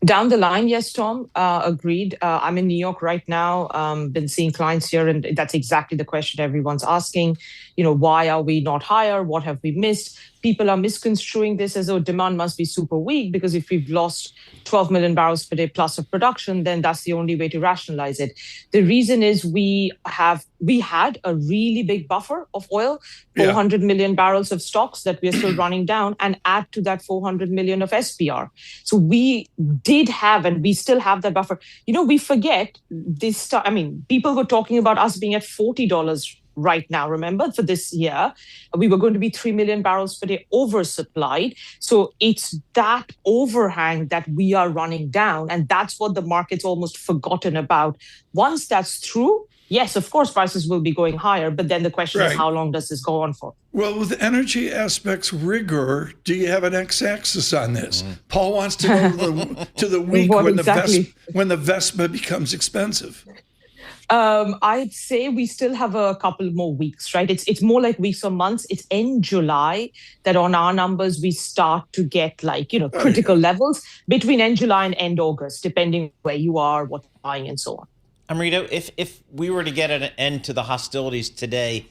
Down the line, yes, Tom, agreed. I'm in New York right now, been seeing clients here, and that's exactly the question everyone's asking. Why are we not higher? What have we missed? People are misconstruing this as though demand must be super weak because if we've lost 12 million barrels per day plus of production, then that's the only way to rationalize it. The reason is we had a really big buffer of oil, Yeah. 400 million barrels of stocks that we're still running down, and add to that 400 million of SPR. So we did have, and we still have that buffer. We forget this. I mean, people were talking about us being at $40 right now. Remember, for this year, we were going to be 3 million barrels per day oversupplied. So it's that overhang that we are running down. And that's what the market's almost forgotten about. Once that's true, yes, of course, prices will be going higher. But then the question is, Right. how long does this go on for? Well, with energy aspects rigor, do you have an x-axis on this? Paul wants to go to the week What when exactly? the Vespa becomes expensive. I'd say we still have a couple more weeks, right? It's more like weeks or months. It's in July that on our numbers we start to get Oh critical yeah. levels between end July and end August, depending where you are, what you're buying, and so on. Amrita, if we were to get an end to the hostilities today,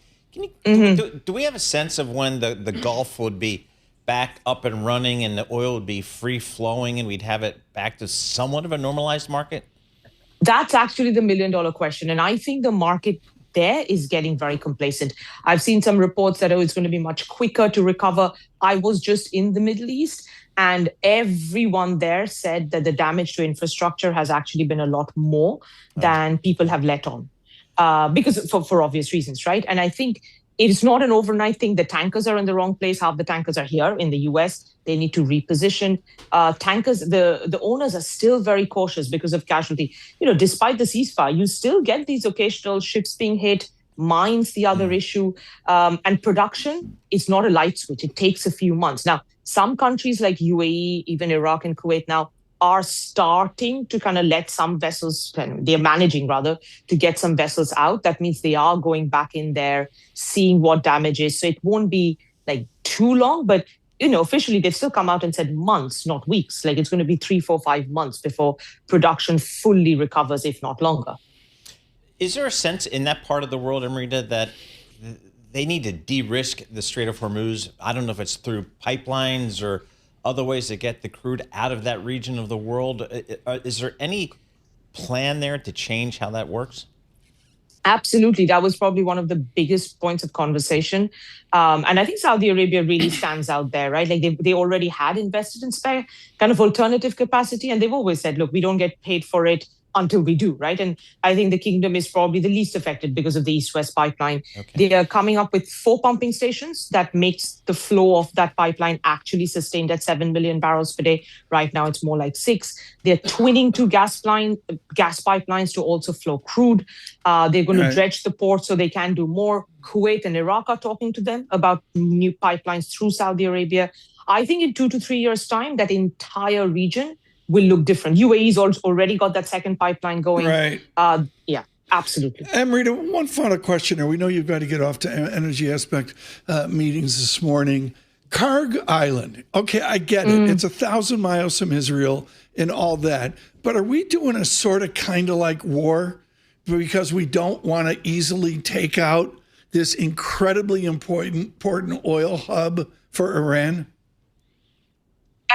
Mhm. do we have a sense of when the Gulf would be back up and running and the oil would be free flowing and we'd have it back to somewhat of a normalized market? That's actually the million-dollar question. And I think the market there is getting very complacent. I've seen some reports that, it's going to be much quicker to recover. I was just in the Middle East, and everyone there said that the damage to infrastructure has actually been a lot more than people have let on. Because for obvious reasons, right? And I think it's not an overnight thing. The tankers are in the wrong place. Half the tankers are here in the US. They need to reposition. Tankers, the owners are still very cautious because of casualty. Despite the ceasefire, you still get these occasional ships being hit. Mines, the other issue. And production is not a light switch. It takes a few months. Now, some countries like UAE, even Iraq and Kuwait now, are starting to kind of let some vessels, they're managing rather, to get some vessels out. That means they are going back in there, seeing what damage is. So it won't be like too long, but officially they've still come out and said months, not weeks. Like it's going to be 3, 4, 5 months before production fully recovers, if not longer. Is there a sense in that part of the world, Amrita, that they need to de-risk the Strait of Hormuz? I don't know if it's through pipelines or other ways to get the crude out of that region of the world. Is there any plan there to change how that works? Absolutely. That was probably one of the biggest points of conversation. And I think Saudi Arabia really stands out there, right? Like they already had invested in spare kind of alternative capacity. And they've always said, look, we don't get paid for it until we do, right? And I think the kingdom is probably the least affected because of the East-West pipeline. Okay. They are coming up with 4 pumping stations that makes the flow of that pipeline actually sustained at 7 million barrels per day. Right now, it's more like 6. They're twinning 2 gas pipelines to also flow crude. They're going to dredge the port so they can do more. Kuwait and Iraq are talking to them about new pipelines through Saudi Arabia. I think in 2 to 3 years' time, that entire region will look different. UAE's already got that second pipeline going. Right. Yeah, absolutely. Amrita, one final question. We know you've got to get off to energy aspect meetings this morning. Karg Island. Okay, I get it. It's 1,000 miles from Israel and all that. But are we doing a sort of kind of like war because we don't want to easily take out this incredibly important oil hub for Iran?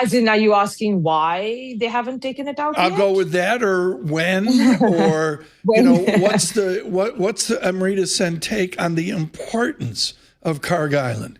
As in, are you asking why they haven't taken it out I'll yet? go with that, or when, or what's the Amrita Sen take on the importance of Karg Island?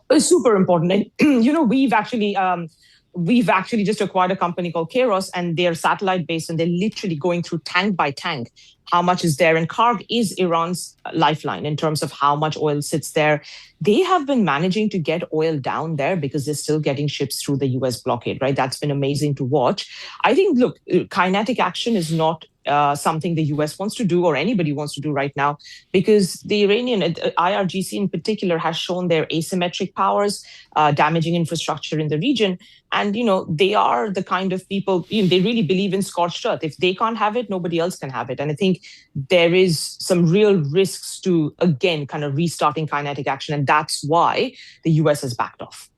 It's super important. And, we've actually just acquired a company called Kairos, and they're satellite based, and they're literally going through tank by tank how much is there. And Karg is Iran's lifeline in terms of how much oil sits there. They have been managing to get oil down there because they're still getting ships through the US blockade, right? That's been amazing to watch. I think, look, kinetic action is not something the US wants to do or anybody wants to do right now, because the Iranian IRGC in particular has shown their asymmetric powers, damaging infrastructure in the region. And, they are the kind of people, they really believe in scorched earth. If they can't have it, nobody else can have it. And I think there is some real risks to, again, kind of restarting kinetic action. And that's why the US has backed off.